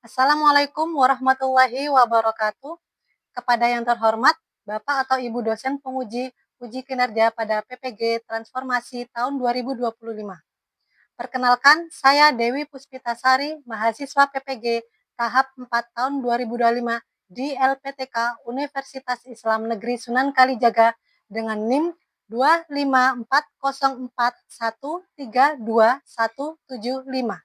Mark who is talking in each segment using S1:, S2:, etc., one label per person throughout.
S1: Assalamualaikum warahmatullahi wabarakatuh. Kepada yang terhormat, Bapak atau Ibu dosen penguji uji kinerja pada PPG Transformasi tahun 2025. Perkenalkan, saya Dewi Puspitasari, mahasiswa PPG tahap 4 tahun 2025 di LPTK Universitas Islam Negeri Sunan Kalijaga dengan NIM 25404132175.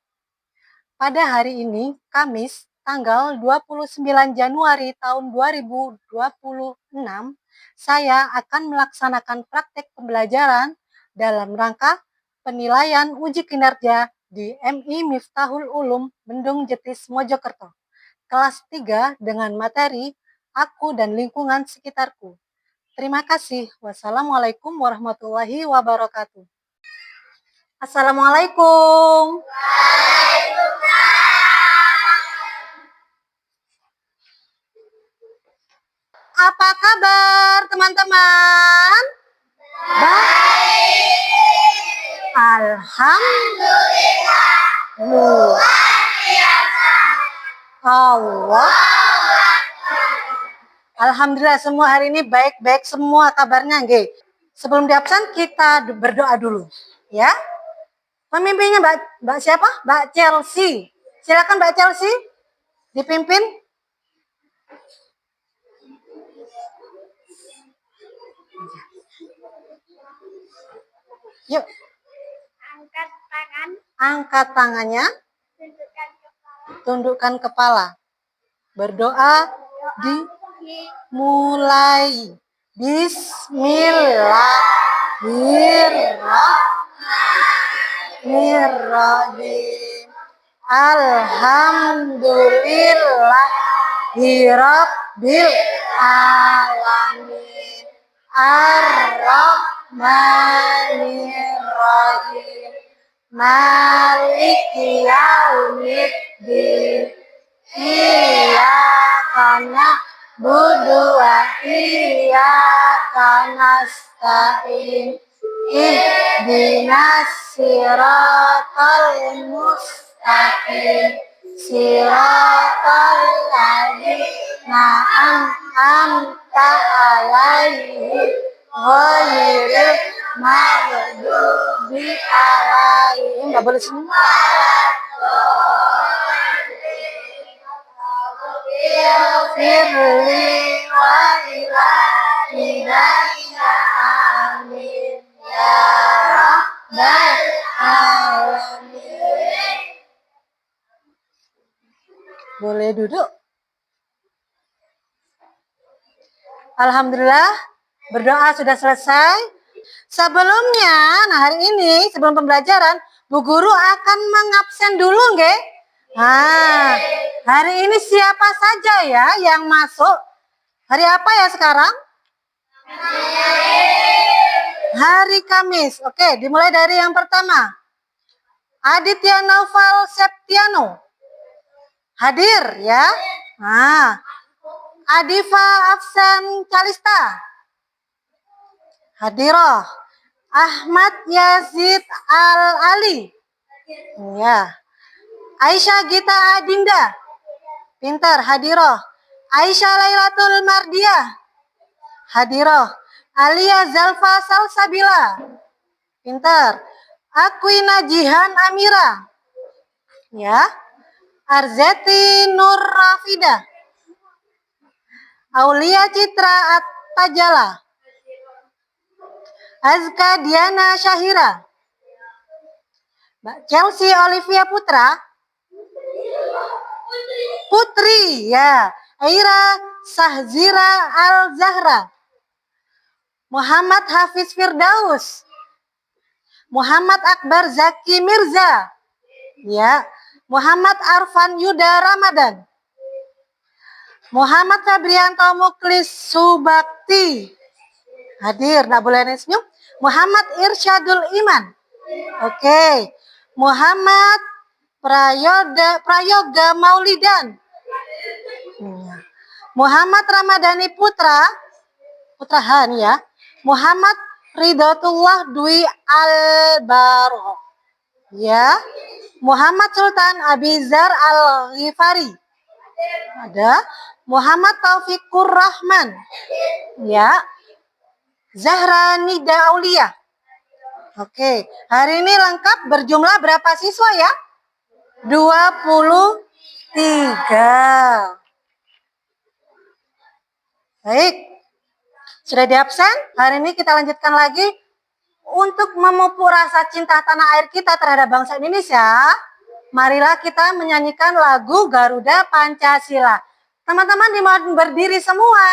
S1: Pada hari ini, Kamis, tanggal 29 Januari tahun 2026, saya akan melaksanakan praktek pembelajaran dalam rangka penilaian uji kinerja di MI Miftahul Ulum Bendung Jetis Mojokerto, kelas 3 dengan materi Aku dan Lingkungan Sekitarku. Terima kasih. Wassalamualaikum warahmatullahi wabarakatuh. Assalamualaikum. Apa kabar teman-teman? Baik. Alhamdulillah. Luar biasa. Allah. Alhamdulillah semua hari ini baik-baik semua kabarnya, nggih. Sebelum diabsen kita berdoa dulu, ya. Pemimpinnya Mbak siapa? Mbak Chelsea. Silakan Mbak Chelsea dipimpin. Yuk.
S2: Angkat tangan.
S1: Angkat tangannya.
S2: Tundukkan kepala.
S1: Tundukkan kepala. Berdoa dimulai. Bismillahirrahmanirrahim. Alhamdulillahirabbil alamin. Ar-Rahmanir-Rahim. Maliki yaumiddin. Iyyaka na'budu wa iyyaka nasta'in. Ihdinas siratal mustaqim. Siratal ladzina an'amta 'alaihim ghairil maghdubi 'alaihim. Enggak boleh semua. Firli wa ilaika amin ya rabbal alamin. Boleh duduk. Alhamdulillah, berdoa sudah selesai. Sebelumnya, hari ini sebelum pembelajaran, Bu Guru akan mengabsen dulu, nggih? Nah, hari ini siapa saja ya yang masuk? Hari apa ya sekarang? Hari Kamis. Oke, dimulai dari yang pertama. Aditya Naufal Septiano. Hadir ya. Nah, Adifa Afsan Calista. Hadiroh. Ahmad Yazid Al-Ali. Ya. Aisyah Gita Adinda. Pintar, hadiroh. Aisyah Lailatul Mardiah. Hadiroh. Alia Zalfa Salsabila. Pintar. Akwina Jihan Amira. Ya. Arzeti Nur Rafida. Aulia Citra At-Tajala. Azka Diana Syahira. Mbak Chelsea Olivia Putra. Putri, ya. Aira Sahzira Al-Zahra. Muhammad Hafiz Firdaus. Muhammad Akbar Zaki Mirza. Ya. Muhammad Arfan Yuda Ramadan. Muhammad Fabrianto Muklis Subakti. Hadir, enggak boleh senyum. Muhammad Irsyadul Iman. Oke. Muhammad Prayoga Maulidan. Muhammad Ramadhani Putrahan ya. Muhammad Ridotullah Dwi Albaro. Ya. Muhammad Sultan Abizar Al-Ghifari. Ada Muhammad Taufikur Rahman. Ya. Zahra Nida Aulia. Oke, hari ini lengkap berjumlah berapa siswa ya? 23. Baik, sudah di absen? Hari ini kita lanjutkan lagi untuk memupuk rasa cinta tanah air kita terhadap bangsa Indonesia. Marilah kita menyanyikan lagu Garuda Pancasila. Teman-teman dimohon berdiri semua.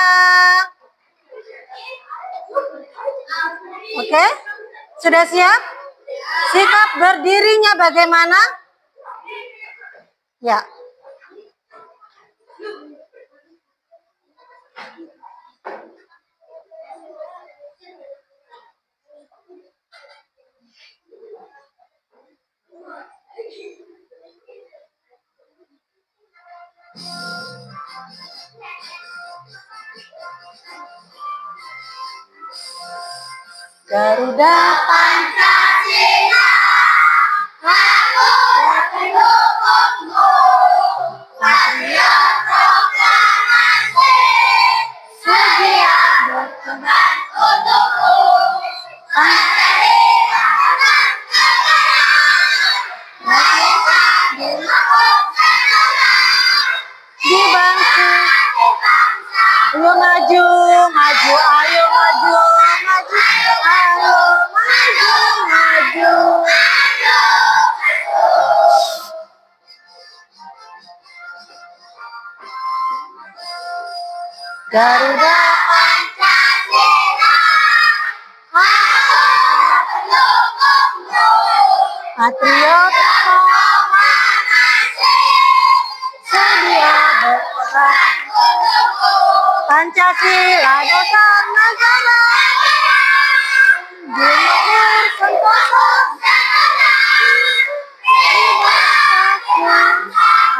S1: Oke, sudah siap? Sikap berdirinya bagaimana? Ya. Garuda Pancasila, aku pendukungmu, patriot proklamasi, sedia berkorban untukku, materi anak negara, mereka di bangsa, ayo maju, maju, ayo maju, maju, ayo maju, maju. Garuda Pancasila, aku pendukungmu, patriot proklamasi, sedia berkorban untukku, Pancasila dasar negara, Jumlah sentosa,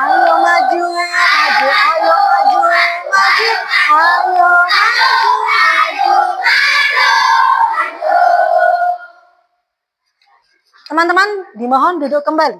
S1: ayo maju, maju, ayo maju, maju, ayo maju, maju. Teman-teman dimohon duduk kembali.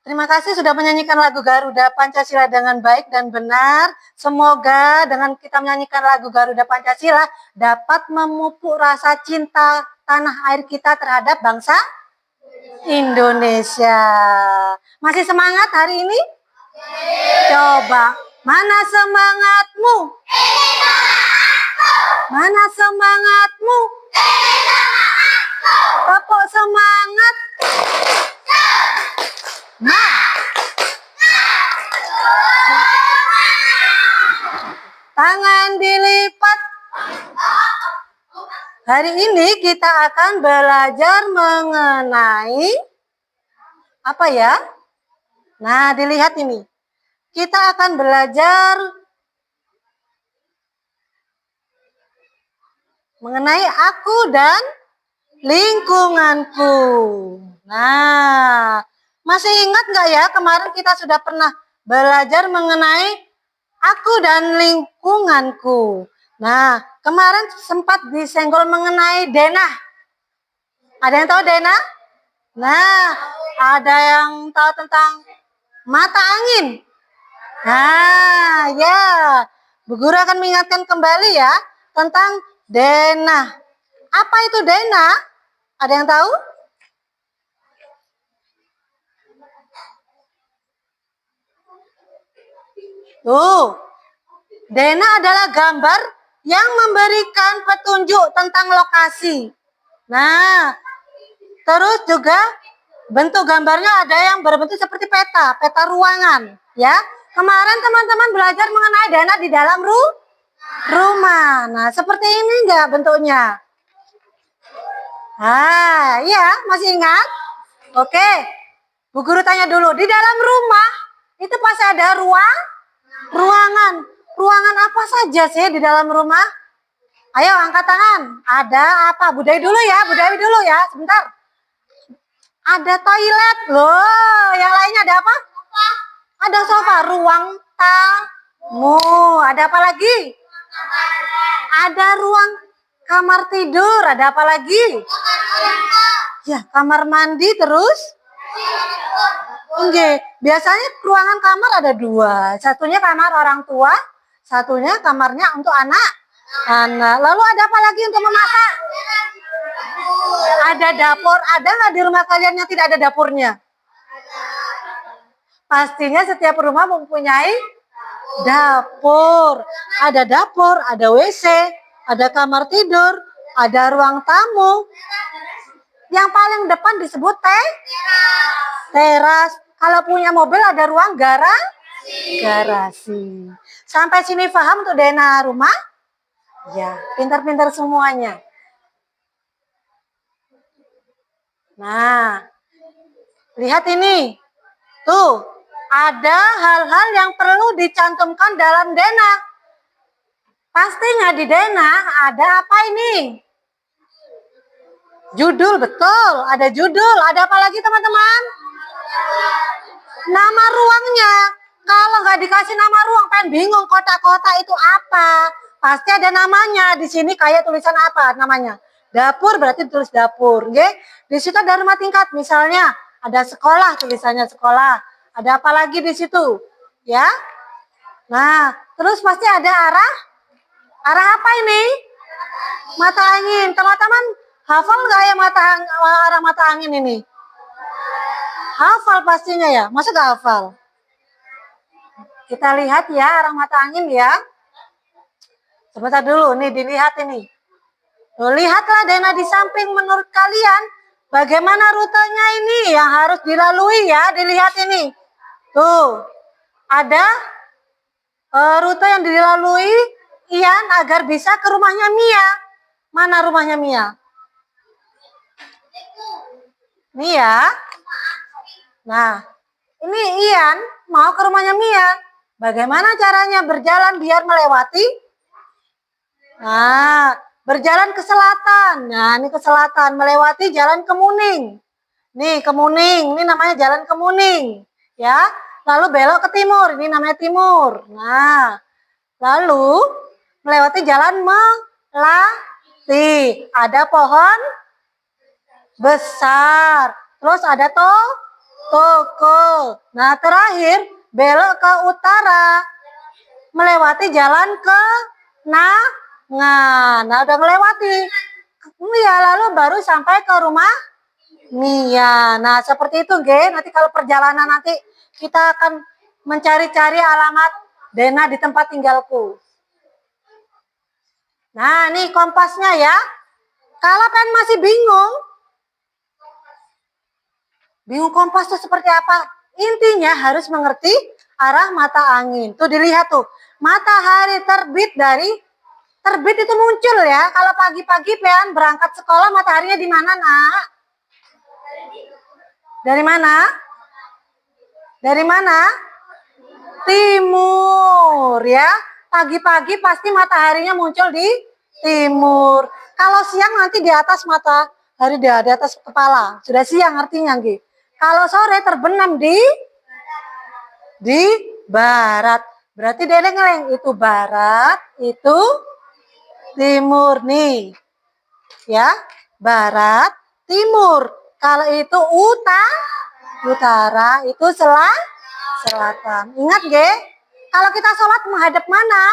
S1: Terima kasih sudah menyanyikan lagu Garuda Pancasila dengan baik dan benar. Semoga dengan kita menyanyikan lagu Garuda Pancasila dapat memupuk rasa cinta tanah air kita terhadap bangsa Indonesia. Masih semangat hari ini? Coba, mana semangatmu? Mana semangatmu? Tepuk semangat. Nah, tangan dilipat. Hari ini kita akan belajar mengenai apa ya? Nah, dilihat ini. Kita akan belajar mengenai aku dan lingkunganku. Nah, masih ingat nggak ya kemarin kita sudah pernah belajar mengenai aku dan lingkunganku. Nah, kemarin sempat disenggol mengenai denah. Ada yang tahu denah? Nah, ada yang tahu tentang mata angin. Nah, ya, Bu Guru akan mengingatkan kembali ya tentang denah. Apa itu denah? Ada yang tahu? Tuh, denah adalah gambar yang memberikan petunjuk tentang lokasi. Nah, terus juga bentuk gambarnya ada yang berbentuk seperti peta, peta ruangan, ya. Kemarin teman-teman belajar mengenai denah di dalam rumah. Nah, seperti ini enggak bentuknya? Ah, iya, masih ingat? Oke. Bu Guru tanya dulu, di dalam rumah itu pasti ada ruangan. Ruangan apa saja sih di dalam rumah? Ayo angkat tangan. Ada apa? Bu Dewi dulu ya, Bu Dewi dulu ya, sebentar. Ada toilet loh. Yang lainnya ada apa? Ada sofa, ruang tamu. Ada apa lagi? Ada ruang kamar tidur, ada apa lagi? Ya, kamar mandi terus? Oke, biasanya ruangan kamar ada dua. Satunya kamar orang tua, satunya kamarnya untuk anak. Lalu ada apa lagi untuk memasak? Ada dapur. Ada nggak di rumah kalian yang tidak ada dapurnya? Pastinya setiap rumah mempunyai dapur. Ada dapur, ada WC, ada kamar tidur, ada ruang tamu. Yang paling depan disebut teras. Kalau punya mobil ada ruang garasi. Sampai sini paham untuk Dena rumah? Ya, pintar-pintar semuanya. Nah, lihat ini. Tuh, ada hal-hal yang perlu dicantumkan dalam Dena. Pastinya di Dena ada apa ini? Judul, betul. Ada judul. Ada apa lagi teman-teman? Nama ruangnya. Kalau nggak dikasih nama ruang, pengen bingung kotak-kotak itu apa. Pasti ada namanya. Di sini kayak tulisan apa namanya? Dapur berarti tulis dapur. Okay? Di situ ada rumah tingkat. Misalnya ada sekolah, tulisannya sekolah. Ada apa lagi di situ? Ya. Nah, terus pasti ada arah. Arah apa ini? Mata angin. Teman-teman hafal nggak ya arah mata angin ini? Hafal pastinya ya. Masa nggak hafal? Kita lihat ya arah mata angin ya. Sebentar dulu, nih dilihat ini. Tuh, lihatlah Dena di samping menurut kalian. Bagaimana rutenya ini yang harus dilalui ya. Dilihat ini. Tuh, ada rute yang dilalui Ian agar bisa ke rumahnya Mia. Mana rumahnya Mia? Nih ya. Nah, ini Ian mau ke rumahnya Mia. Bagaimana caranya berjalan biar melewati? Nah, berjalan ke selatan. Nah, ini ke selatan, melewati jalan Kemuning. Nih, Kemuning. Ini namanya jalan Kemuning. Ya, lalu belok ke timur. Ini namanya timur. Nah, lalu melewati jalan Melati. Ada pohon besar. Terus ada toko. Nah, terakhir belok ke utara. Melewati jalan ke Nah, udah melewati. Ya, lalu baru sampai ke rumah Mia. Nah, seperti itu, Ge. Nanti kalau perjalanan nanti kita akan mencari-cari alamat Dena di tempat tinggalku. Nah, nih kompasnya ya. Kalau kan masih bingung kompas itu seperti apa? Intinya harus mengerti arah mata angin. Tuh dilihat tuh, matahari terbit itu muncul ya. Kalau pagi-pagi Pean berangkat sekolah, mataharinya di mana, Nak? Dari mana? Dari mana? Timur ya. Pagi-pagi pasti mataharinya muncul di timur. Kalau siang nanti di atas matahari, di atas kepala. Sudah siang artinya, Gi. Kalau sore terbenam di barat. Berarti deleng-eleng itu barat, itu timur nih. Ya, barat, timur. Kalau itu utara, itu selatan. Ingat, Ge? Kalau kita sholat menghadap mana?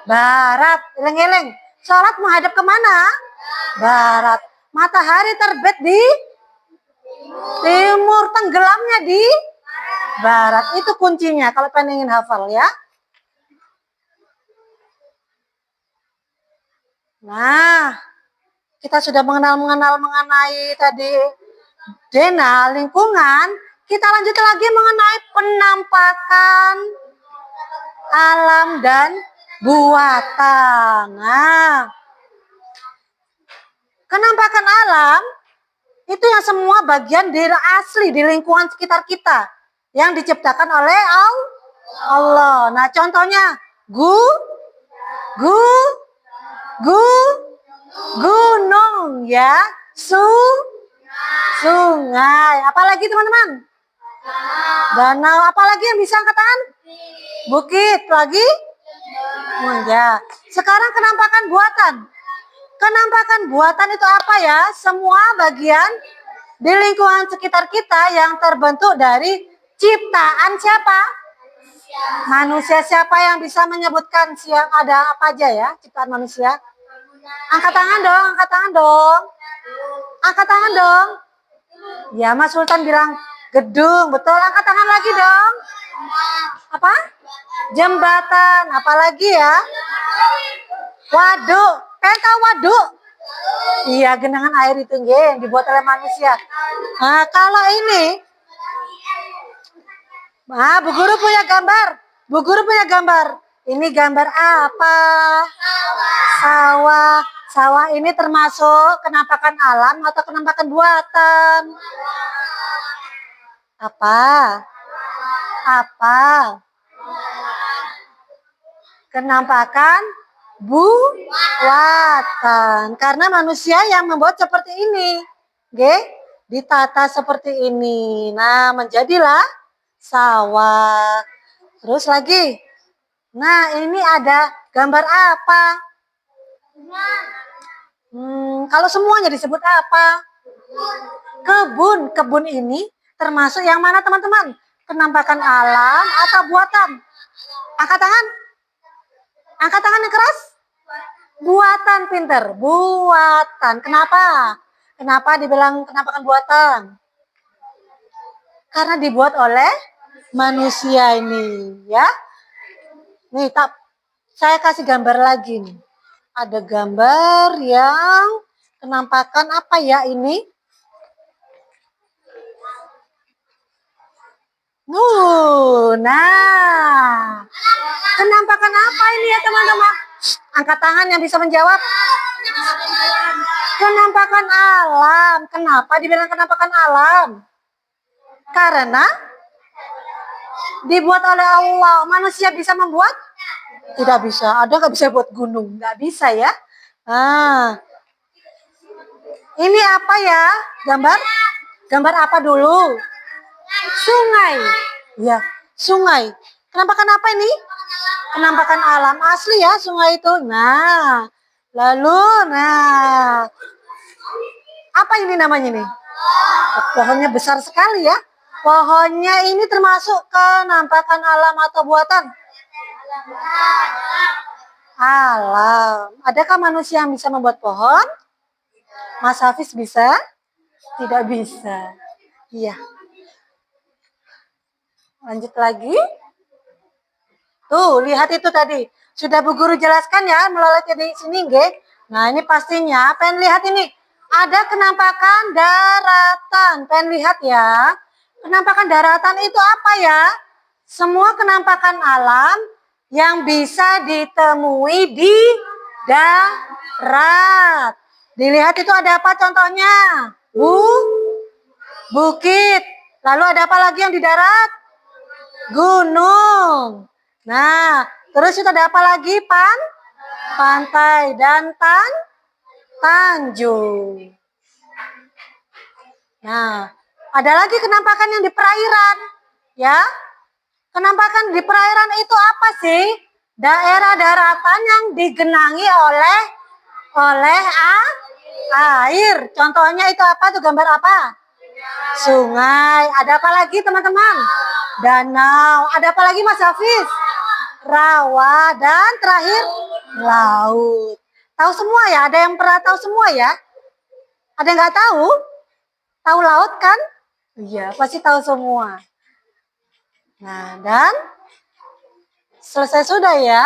S1: Barat. Eleng-eleng. Sholat menghadap kemana? Barat. Matahari terbit di timur, tenggelamnya di barat. Itu kuncinya kalau pengen hafal ya. Nah, kita sudah mengenal mengenai tadi Dena, lingkungan. Kita lanjut lagi mengenai penampakan alam dan buatan. Nah, penampakan alam itu yang semua bagian dari asli di lingkungan sekitar kita yang diciptakan oleh Allah. Nah, contohnya gunung ya, sungai. Apalagi teman-teman? Danau. Apalagi yang bisa angkat tangan? Bukit. Lagi? Oh ya. Sekarang kenampakan buatan. Kenampakan buatan itu apa ya? Semua bagian di lingkungan sekitar kita yang terbentuk dari ciptaan siapa? Manusia. Siapa yang bisa menyebutkan ada apa aja ya ciptaan manusia? Angkat tangan dong, angkat tangan dong. Angkat tangan dong. Ya, Mas Sultan bilang gedung, betul. Angkat tangan lagi dong. Apa? Jembatan, apalagi ya? Waduk. Tahu waduk? Iya, genangan air itu yang dibuat oleh manusia. Nah, kalau ini, Bu Guru punya gambar. Bu Guru punya gambar. Ini gambar apa? Sawah. Sawah ini termasuk kenampakan alam atau kenampakan buatan? Apa? Apa? Kenampakan buatan. Karena manusia yang membuat seperti ini. Oke? Ditata seperti ini. Nah, menjadilah sawah. Terus lagi. Nah, ini ada gambar apa? Kalau semuanya disebut apa? Kebun. Kebun ini termasuk yang mana teman-teman? Kenampakan alam atau buatan? Angkat tangan. Angkat tangan yang keras. Buatan, pinter. Buatan. Kenapa? Kenapa dibilang kenampakan buatan? Karena dibuat oleh manusia ini, ya. Nih, saya kasih gambar lagi nih. Ada gambar yang kenampakan apa ya ini? Nah. Kenampakan apa ini ya teman-teman? Angkat tangan yang bisa menjawab. Kenampakan alam. Kenapa dibilang kenampakan alam? Karena dibuat oleh Allah. Manusia bisa membuat? Tidak bisa. Ada nggak bisa buat gunung? Nggak bisa ya. Nah, ini apa ya? Gambar? Gambar apa dulu? Sungai. Ya, sungai. Kenampakan apa ini? Kenampakan alam asli ya sungai itu. Nah, lalu, apa ini namanya nih? Pohonnya besar sekali ya. Pohonnya ini termasuk kenampakan alam atau buatan? Alam. Adakah manusia yang bisa membuat pohon? Mas Hafiz bisa? Tidak bisa. Iya. Lanjut lagi. Tuh, lihat itu tadi. Sudah Bu Guru jelaskan ya melalui di sini, nggih. Nah, ini pastinya pengen lihat ini. Ada kenampakan daratan. Pengen lihat ya. Kenampakan daratan itu apa ya? Semua kenampakan alam yang bisa ditemui di darat. Dilihat itu ada apa contohnya? Bukit. Lalu ada apa lagi yang di darat? Gunung. Nah, terus itu ada apa lagi? Pantai dan tanjung. Nah, ada lagi kenampakan yang di perairan. Ya, kenampakan di perairan itu apa sih? Daerah daratan yang digenangi oleh air. Contohnya itu apa tuh, gambar apa? Sungai. Ada apa lagi teman-teman? Danau. Ada apa lagi Mas Hafiz? Rawa dan terakhir laut. Tahu semua ya? Ada yang pernah tahu semua ya? Ada yang nggak tahu? Tahu laut kan? Iya, pasti tahu semua. Nah, dan selesai sudah ya.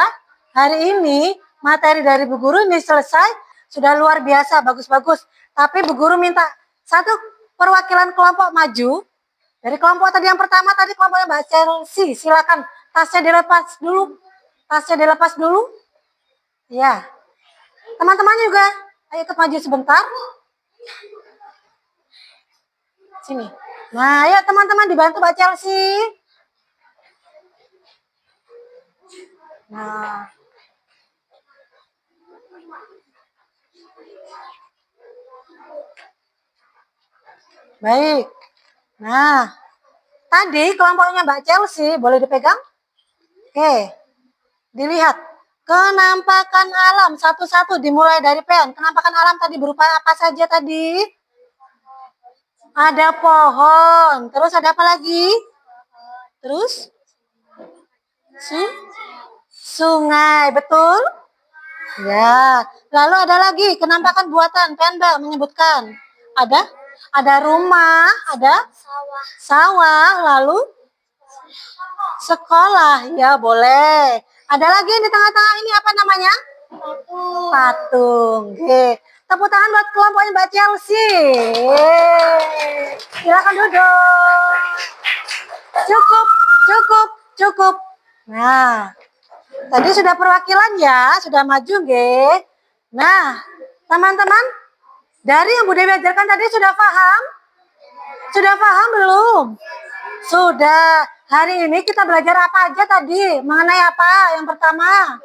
S1: Hari ini materi dari Bu Guru ini selesai. Sudah luar biasa, bagus-bagus. Tapi Bu Guru minta satu perwakilan kelompok maju. Dari kelompok tadi yang pertama, tadi kelompoknya Mbak Chelsea. Silakan, tasnya dilepas dulu. Tasnya dilepas dulu. Ya. Teman-teman juga, ayo ikut maju sebentar. Sini. Nah, ayo teman-teman dibantu Mbak Chelsea. Nah. Baik. Nah, tadi kelompoknya Mbak Chelsea boleh dipegang? Oke. Dilihat. Kenampakan alam satu-satu dimulai dari peon. Kenampakan alam tadi berupa apa saja tadi? Ada pohon. Terus ada apa lagi? Terus? Sungai, betul? Ya. Lalu ada lagi kenampakan buatan. Penda menyebutkan. Ada rumah, ada sawah, lalu sekolah. Ya, boleh. Ada lagi yang di tengah-tengah ini apa namanya? Patung. Oke. Tepuk tangan buat kelompoknya Mbak Chelsea. Silakan duduk. Cukup. Nah, tadi sudah perwakilan ya, sudah maju nggih. Nah, teman-teman, dari yang Bu Dewi ajarkan tadi sudah paham? Sudah paham belum? Sudah. Hari ini kita belajar apa aja tadi? Mengenai apa? Yang pertama,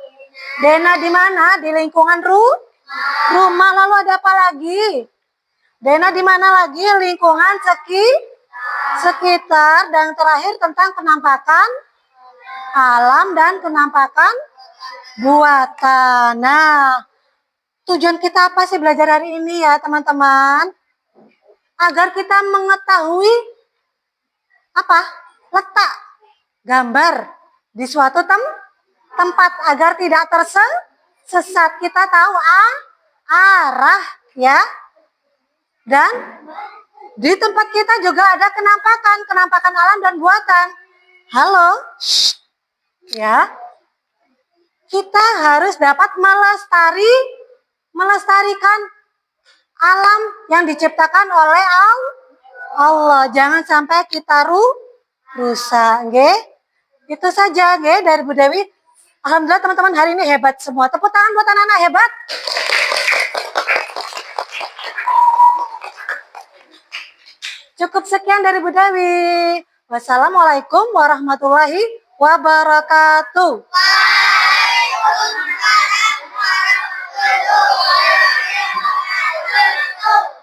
S1: Dena di mana? Di lingkungan rumah. Lalu ada apa lagi? Dena di mana lagi? Lingkungan sekitar. Dan terakhir tentang penampakan alam dan penampakan buatan. Nah, tujuan kita apa sih belajar hari ini ya teman-teman? Agar kita mengetahui apa? Letak gambar di suatu tempat agar tidak tersesat. Kita tahu arah ya. Dan di tempat kita juga ada kenampakan alam dan buatan. Halo? Ya. Kita harus dapat melestarikan alam yang diciptakan oleh Allah. Jangan sampai kita rusak, nggih. Itu saja nggih dari Bu Dewi. Alhamdulillah teman-teman hari ini hebat semua. Tepuk tangan buat anak-anak hebat. Cukup sekian dari Bu Dewi. Wassalamualaikum warahmatullahi wabarakatuh.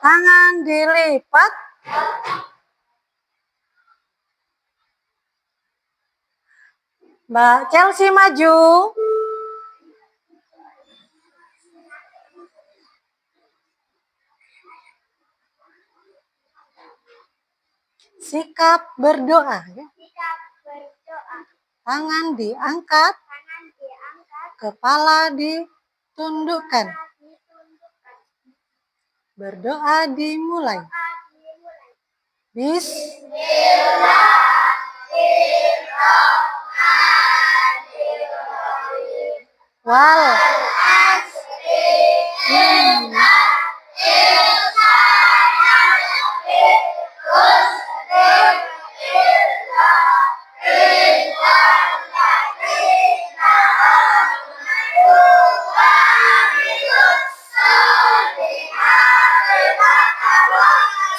S1: Tangan dilipat. Mbak Chelsea maju. Sikap berdoa. Tangan diangkat. Kepala ditundukkan. Berdoa dimulai. Wal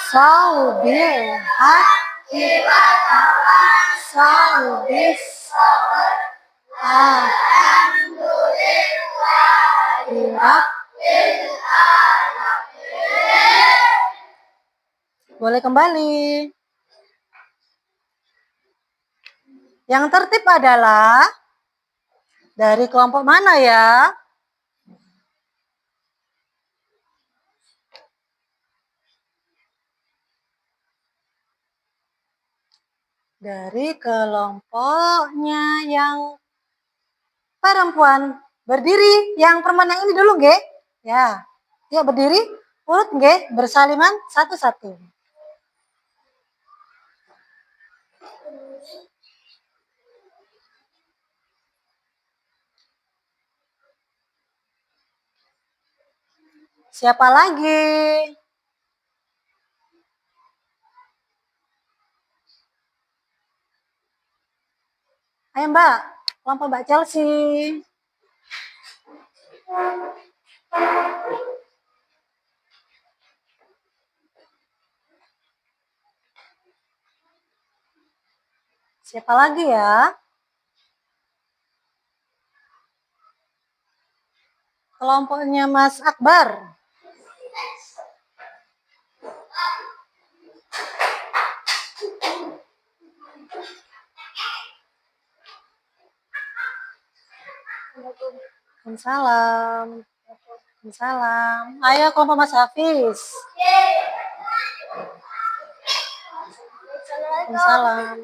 S1: Saubil haqi saubis Boleh kembali. Yang tertib adalah dari kelompok mana ya? Dari kelompoknya yang perempuan. Berdiri, yang perempuan yang ini dulu nggih. Ya. Ya berdiri, urut nggih, bersaliman satu-satu. Siapa lagi? Ayo Mbak, kelompok Mbak Chelsea. Siapa lagi ya? Kelompoknya Mas Akbar. Waalaikumsalam. Waalaikumsalam. Ayo kelompok Mas Hafiz. Waalaikumsalam.